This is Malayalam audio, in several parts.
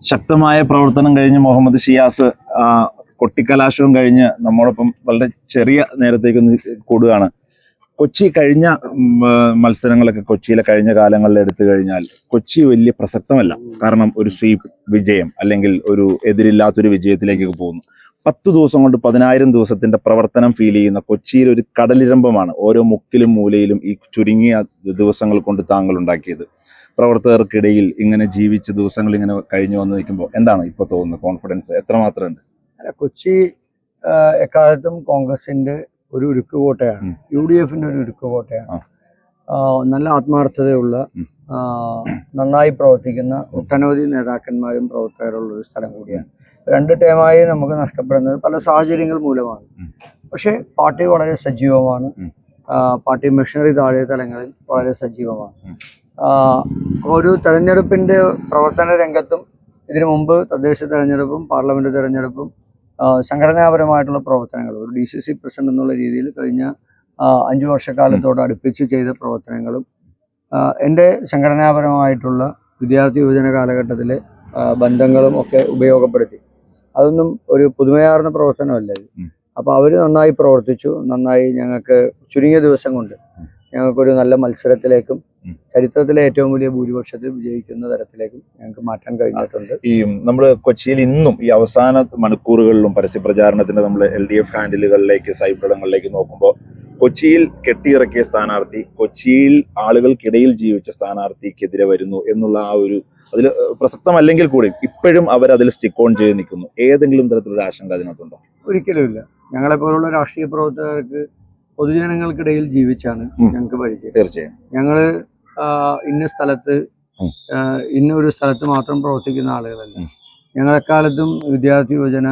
ശക്തമായ പ്രവർത്തനം കഴിഞ്ഞ് മുഹമ്മദ് ഷിയാസ് കൊട്ടിക്കലാശവും കഴിഞ്ഞ് നമ്മോടൊപ്പം വളരെ ചെറിയ നേരത്തേക്ക് കൂടുകയാണ്. കൊച്ചി കഴിഞ്ഞ മത്സരങ്ങളൊക്കെ കൊച്ചിയിലെ കഴിഞ്ഞ കാലങ്ങളിൽ എടുത്തു കഴിഞ്ഞാൽ കൊച്ചി വലിയ പ്രസക്തമല്ല. കാരണം ഒരു സ്വീപ്പ് വിജയം അല്ലെങ്കിൽ ഒരു എതിരില്ലാത്തൊരു വിജയത്തിലേക്ക് പോകുന്നു. 10 ദിവസം കൊണ്ട് 10,000 ദിവസത്തിന്റെ പ്രവർത്തനം ഫീൽ ചെയ്യുന്ന കൊച്ചിയിൽ ഒരു കടലിരമ്പമാണ് ഓരോ മുക്കിലും മൂലയിലും ഈ ചുരുങ്ങിയ ദിവസങ്ങൾ കൊണ്ട് താങ്കൾ ഉണ്ടാക്കിയത്. പ്രവർത്തകർക്കിടയിൽ ഇങ്ങനെ ജീവിച്ച ദിവസങ്ങൾ ഇങ്ങനെ കഴിഞ്ഞു വന്ന് നിൽക്കുമ്പോൾ എന്താണ് ഇപ്പൊ തോന്നുന്നത്? കോൺഫിഡൻസ് എത്രമാത്രം ഉണ്ട്? കൊച്ചി എക്കാലത്തും കോൺഗ്രസിന്റെ ഒരു ഉരുക്കുകോട്ടയാണ്, UDFന്റെ ഒരു ഉരുക്കുകോട്ടയാണ്. നല്ല ആത്മാർത്ഥതയുള്ള, നന്നായി പ്രവർത്തിക്കുന്ന ഒട്ടനവധി നേതാക്കന്മാരും പ്രവർത്തകരുള്ള ഒരു സ്ഥലം കൂടിയാണ്. 2 ടേമായി നമുക്ക് നഷ്ടപ്പെടുന്നത് പല സാഹചര്യങ്ങൾ മൂലമാണ്. പക്ഷെ പാർട്ടി വളരെ സജീവമാണ്. പാർട്ടി മിഷണറി താഴെ തലങ്ങളിൽ വളരെ സജീവമാണ്. ഒരു തെരഞ്ഞെടുപ്പിന്റെ പ്രവർത്തന രംഗത്തും ഇതിനു മുമ്പ് തദ്ദേശ തെരഞ്ഞെടുപ്പും പാർലമെന്റ് തെരഞ്ഞെടുപ്പും സംഘടനാപരമായിട്ടുള്ള പ്രവർത്തനങ്ങൾ ഒരു DCC പ്രസിഡന്റ് എന്നുള്ള രീതിയിൽ കഴിഞ്ഞ 5 വർഷക്കാലത്തോട് അടുപ്പിച്ച് ചെയ്ത പ്രവർത്തനങ്ങളും എൻ്റെ സംഘടനാപരമായിട്ടുള്ള വിദ്യാർത്ഥി യുവജന കാലഘട്ടത്തിലെ ബന്ധങ്ങളും ഒക്കെ ഉപയോഗപ്പെടുത്തി. അതൊന്നും ഒരു പുതുമയാർന്ന പ്രവർത്തനമല്ല ഇത്. അപ്പോൾ അവർ നന്നായി പ്രവർത്തിച്ചു. നന്നായി ഞങ്ങൾക്ക് ചുരുങ്ങിയ ദിവസം കൊണ്ട് ഞങ്ങൾക്കൊരു നല്ല മത്സരത്തിലേക്കും ചരിത്രത്തിലെ ഏറ്റവും വലിയ ഭൂരിപക്ഷത്തിൽ വിജയിക്കുന്ന തരത്തിലേക്കും ഞങ്ങൾക്ക് മാറ്റാൻ കഴിഞ്ഞിട്ടുണ്ട്. ഈ നമ്മൾ കൊച്ചിയിൽ ഇന്നും ഈ അവസാന മണിക്കൂറുകളിലും പരസ്യ പ്രചാരണത്തിന് നമ്മൾ LDF ഹാൻഡിലുകളിലേക്ക് സൈബിടങ്ങളിലേക്ക് നോക്കുമ്പോൾ കൊച്ചിയിൽ കെട്ടിയിറക്കിയ സ്ഥാനാർത്ഥി കൊച്ചിയിൽ ആളുകൾക്കിടയിൽ ജീവിച്ച സ്ഥാനാർത്ഥിക്കെതിരെ വരുന്നു എന്നുള്ള ആ ഒരു അതിൽ പ്രസക്തമല്ലെങ്കിൽ കൂടി ഇപ്പോഴും അവർ അതിൽ സ്റ്റിക്ക് ഓൺ ചെയ്ത് നിൽക്കുന്നു. ഏതെങ്കിലും തരത്തിലുള്ള ആശങ്ക അതിനകത്തുണ്ടോ? ഒരിക്കലുമില്ല. ഞങ്ങളെപ്പോലുള്ള രാഷ്ട്രീയ പ്രവർത്തകർക്ക് പൊതുജനങ്ങൾക്കിടയിൽ ജീവിച്ചാണ് ഞങ്ങൾക്ക് പരിചയം. തീർച്ചയായും ഞങ്ങള് ഇന്ന സ്ഥലത്ത് ഇന്നൊരു സ്ഥലത്ത് മാത്രം പ്രവർത്തിക്കുന്ന ആളുകളല്ല. ഞങ്ങളെക്കാലത്തും വിദ്യാർത്ഥി യുവജന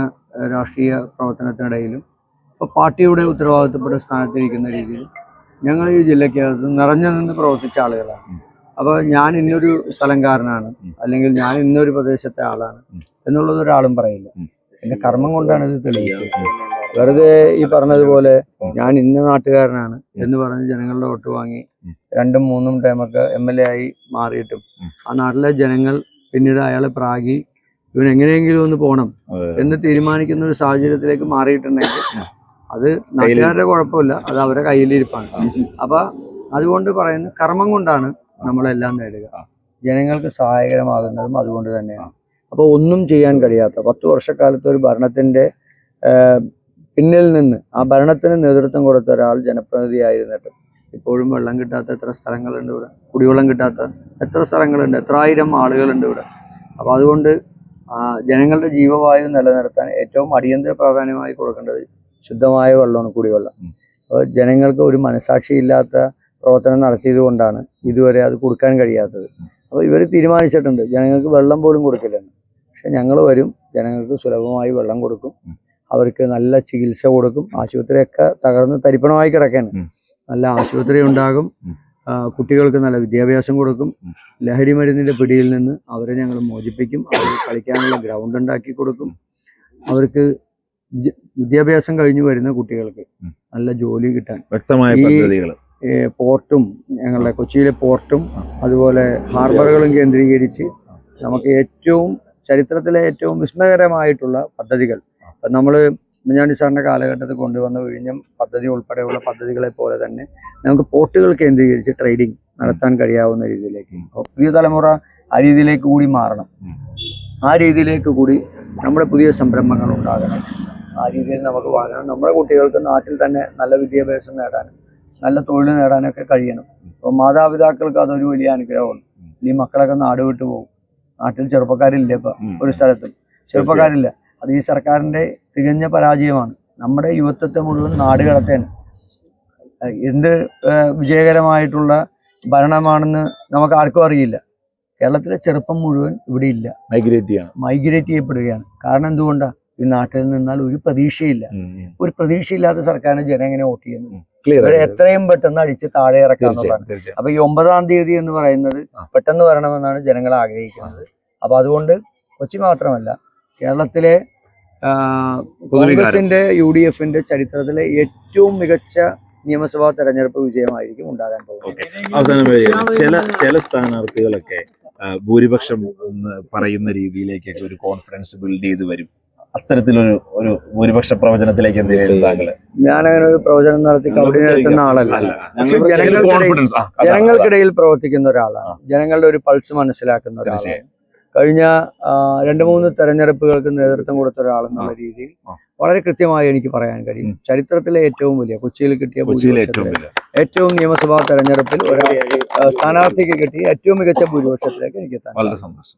രാഷ്ട്രീയ പ്രവർത്തനത്തിനിടയിലും ഇപ്പോൾ പാർട്ടിയുടെ ഉത്തരവാദിത്തപ്പെട്ട സ്ഥാനത്തിരിക്കുന്ന രീതിയിൽ ഞങ്ങൾ ഈ ജില്ലയ്ക്കകത്ത് നിറഞ്ഞു നിന്ന് പ്രവർത്തിച്ച ആളുകളാണ്. അപ്പോൾ ഞാൻ ഇന്നൊരു സ്ഥലംകാരനാണ് അല്ലെങ്കിൽ ഞാൻ ഇന്നൊരു പ്രദേശത്തെ ആളാണ് എന്നുള്ളത് ഒരാളും പറയില്ല. എൻ്റെ കർമ്മം കൊണ്ടാണ് ഇത് തെളിയിക്കുന്നത്. വെറുതെ ഈ പറഞ്ഞതുപോലെ ഞാൻ ഇന്ന നാട്ടുകാരനാണ് എന്ന് പറഞ്ഞ് ജനങ്ങളുടെ വോട്ട് വാങ്ങി 2ഉം 3ഉം ടൈമൊക്കെ MLA ആയി മാറിയിട്ടും ആ നാട്ടിലെ ജനങ്ങൾ പിന്നീട് അയാളെ പ്രാഗി ഇവൻ എങ്ങനെയെങ്കിലും ഒന്ന് പോകണം എന്ന് തീരുമാനിക്കുന്ന ഒരു സാഹചര്യത്തിലേക്ക് മാറിയിട്ടുണ്ടെങ്കിൽ അത് നാട്ടുകാരുടെ കുഴപ്പമില്ല, അത് അവരുടെ കയ്യിലിരിപ്പാണ്. അപ്പൊ അതുകൊണ്ട് പറയുന്ന കർമ്മം കൊണ്ടാണ് നമ്മളെല്ലാം നേടുക. ജനങ്ങൾക്ക് സഹായകരമാകുന്നതും അതുകൊണ്ട് തന്നെയാണ്. അപ്പോൾ ഒന്നും ചെയ്യാൻ കഴിയാത്ത 10 വർഷക്കാലത്ത് ഒരു ഭരണത്തിന്റെ പിന്നിൽ നിന്ന് ആ ഭരണത്തിന് നേതൃത്വം കൊടുത്ത ഒരാൾ ജനപ്രതിനിധിയായിരുന്നിട്ട് ഇപ്പോഴും വെള്ളം കിട്ടാത്ത എത്ര സ്ഥലങ്ങളുണ്ട് ഇവിടെ, കുടിവെള്ളം കിട്ടാത്ത എത്ര സ്ഥലങ്ങളുണ്ട്, എത്ര ആയിരം ആളുകളുണ്ട് ഇവിടെ. അപ്പോൾ അതുകൊണ്ട് ജനങ്ങളുടെ ജീവവായു നിലനിർത്താൻ ഏറ്റവും അടിയന്തര പ്രാധാന്യമായി കൊടുക്കേണ്ടത് ശുദ്ധമായ വെള്ളമാണ്, കുടിവെള്ളം. അപ്പോൾ ജനങ്ങൾക്ക് ഒരു മനസാക്ഷിയില്ലാത്ത പ്രവർത്തനം നടത്തിയത് കൊണ്ടാണ് ഇതുവരെ അത് കൊടുക്കാൻ കഴിയാത്തത്. അപ്പോൾ ഇവർ തീരുമാനിച്ചിട്ടുണ്ട് ജനങ്ങൾക്ക് വെള്ളം പോലും കൊടുക്കില്ലെന്ന്. പക്ഷെ ഞങ്ങൾ വരും, ജനങ്ങൾക്ക് സുലഭമായി വെള്ളം കൊടുക്കും, അവർക്ക് നല്ല ചികിത്സ കൊടുക്കും. ആശുപത്രിയൊക്കെ തകർന്ന് തരിപ്പണമായി കിടക്കാണ്, നല്ല ആശുപത്രി ഉണ്ടാകും, കുട്ടികൾക്ക് നല്ല വിദ്യാഭ്യാസം കൊടുക്കും, ലഹരി മരുന്നിൻ്റെ പിടിയിൽ നിന്ന് അവരെ ഞങ്ങൾ മോചിപ്പിക്കും, അവർക്ക് കളിക്കാനുള്ള ഗ്രൗണ്ട് ഉണ്ടാക്കി കൊടുക്കും, അവർക്ക് വിദ്യാഭ്യാസം കഴിഞ്ഞു വരുന്ന കുട്ടികൾക്ക് നല്ല ജോലി കിട്ടാൻ ഈ പോർട്ടും ഞങ്ങളുടെ കൊച്ചിയിലെ പോർട്ടും അതുപോലെ ഹാർബറുകളും കേന്ദ്രീകരിച്ച് നമുക്ക് ഏറ്റവും ചരിത്രത്തിലെ ഏറ്റവും വിസ്മയകരമായിട്ടുള്ള പദ്ധതികൾ നമ്മൾ ഉമ്മൻചാണ്ടി സാറിൻ്റെ കാലഘട്ടത്തിൽ കൊണ്ടുവന്ന വിഴിഞ്ഞം പദ്ധതി ഉൾപ്പെടെയുള്ള പദ്ധതികളെ പോലെ തന്നെ നമുക്ക് പോർട്ടുകൾ കേന്ദ്രീകരിച്ച് ട്രേഡിംഗ് നടത്താൻ കഴിയാവുന്ന രീതിയിലേക്ക് പുതിയ തലമുറ ആ രീതിയിലേക്ക് കൂടി മാറണം. ആ രീതിയിലേക്ക് കൂടി നമ്മുടെ പുതിയ സംരംഭങ്ങൾ ഉണ്ടാകണം. ആ രീതിയിൽ നമുക്ക് വാങ്ങണം. നമ്മുടെ കുട്ടികൾക്ക് നാട്ടിൽ തന്നെ നല്ല വിദ്യാഭ്യാസം നേടാനും നല്ല തൊഴിൽ നേടാനൊക്കെ കഴിയണം. അപ്പോൾ മാതാപിതാക്കൾക്ക് അതൊരു വലിയ അനുഗ്രഹമാണ്. ഈ മക്കളൊക്കെ നാട് വിട്ടു പോകും. നാട്ടിൽ ചെറുപ്പക്കാരില്ല, ഇപ്പം ഒരു സ്ഥലത്തും ചെറുപ്പക്കാരില്ല. അത് ഈ സർക്കാരിൻ്റെ തികഞ്ഞ പരാജയമാണ്. നമ്മുടെ യുവത്വത്തെ മുഴുവൻ നാട് കടത്തേന് എന്ത് വിജയകരമായിട്ടുള്ള ഭരണമാണെന്ന് നമുക്ക് ആർക്കും അറിയില്ല. കേരളത്തിലെ ചെറുപ്പം മുഴുവൻ ഇവിടെ ഇല്ല, മൈഗ്രേറ്റ് ചെയ്യപ്പെടുകയാണ്. കാരണം എന്തുകൊണ്ടാണ്? ഈ നാട്ടിൽ നിന്നാൽ ഒരു പ്രതീക്ഷയില്ല. ഒരു പ്രതീക്ഷയില്ലാത്ത സർക്കാരിന് ജനം എങ്ങനെ വോട്ട് ചെയ്യുന്നു? ഇവരെ എത്രയും പെട്ടെന്ന് അടിച്ച് താഴെ ഇറക്കാന്നുള്ളതാണ്. അപ്പൊ ഈ 9-ാം തീയതി എന്ന് പറയുന്നത് പെട്ടെന്ന് വരണമെന്നാണ് ജനങ്ങൾ ആഗ്രഹിക്കുന്നത്. അപ്പൊ അതുകൊണ്ട് കൊച്ചി മാത്രമല്ല, കേരളത്തിലെ കോൺഗ്രസിന്റെ UDFന്റെ ചരിത്രത്തിലെ ഏറ്റവും മികച്ച നിയമസഭാ തെരഞ്ഞെടുപ്പ് വിജയമായിരിക്കും ഉണ്ടാകാൻ പോകുന്നത്. അവസാനം ചില സ്ഥാനാർത്ഥികളൊക്കെ ഭൂരിപക്ഷം എന്ന് പറയുന്ന രീതിയിലേക്കൊക്കെ ഒരു കോൺഫിഡൻസ് ബിൽഡ് ചെയ്ത് വരും? അത്തരത്തിലൊരു ഒരു ഭൂരിപക്ഷ പ്രവചനത്തിലേക്ക് എന്തെങ്കിലും താങ്കള്? ഞാനങ്ങനെ ഒരു പ്രവചനം നടത്തി കബഡി നടത്തുന്ന ആളല്ല. പക്ഷെ കോൺഫിഡൻസ് ജനങ്ങൾക്കിടയിൽ പ്രവർത്തിക്കുന്ന ഒരാളാണ്. ജനങ്ങളുടെ ഒരു പൾസ് മനസ്സിലാക്കുന്ന ഒരാളാണ്. കഴിഞ്ഞ 2-3 തെരഞ്ഞെടുപ്പുകൾക്ക് നേതൃത്വം കൊടുത്ത ഒരാളെന്നുള്ള രീതിയിൽ വളരെ കൃത്യമായി എനിക്ക് പറയാൻ കഴിയും. ചരിത്രത്തിലെ ഏറ്റവും വലിയ കൊച്ചിയിൽ കിട്ടിയ ഏറ്റവും നിയമസഭാ തെരഞ്ഞെടുപ്പിൽ സ്ഥാനാർത്ഥിക്ക് കിട്ടിയ ഏറ്റവും മികച്ച ഭൂരിപക്ഷത്തിലേക്ക് എനിക്ക് എത്താൻ. വളരെ സന്തോഷം.